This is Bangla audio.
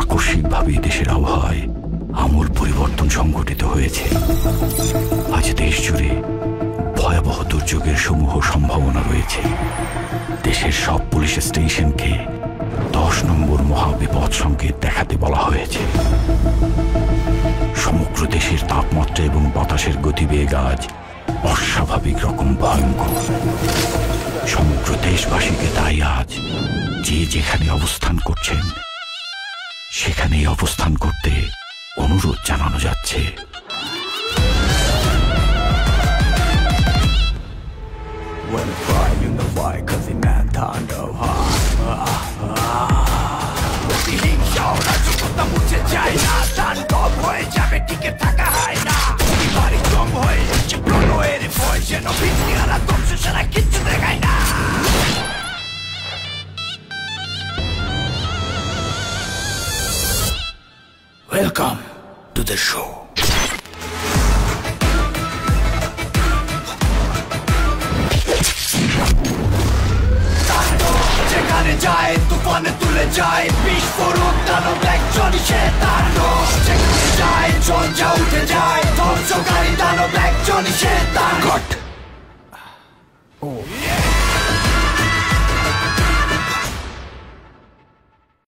আকস্মিকভাবে দেশের আবহাওয়ায় আমূল পরিবর্তন সংঘটিত হয়েছে। আজ দেশ জুড়ে ভয়াবহ দুর্যোগের সমূহ সম্ভাবনা রয়েছে। দেশের সব পুলিশ স্টেশনকে 10 নম্বর মহাবিপদ সংকেত দেখাতে বলা হয়েছে। সমগ্র দেশের তাপমাত্রা এবং বাতাসের গতিবেগ আজ অস্বাভাবিক রকম ভয়ঙ্কর। সমগ্র দেশবাসীকে তাই আজ যে যেখানে অবস্থান করছেন সেখানেই অবস্থান করতে অনুরোধ জানানো যাচ্ছে। Welcome to the show. যেখানে যায় তুফানে তুলে যায় বিস্ফোরক দানব একজনই সে তাণ্ডব। যেখানে যায় ঝঞ্ঝা উঠে যায় ধ্বংসকারী দানব একজনই সে তাণ্ডব।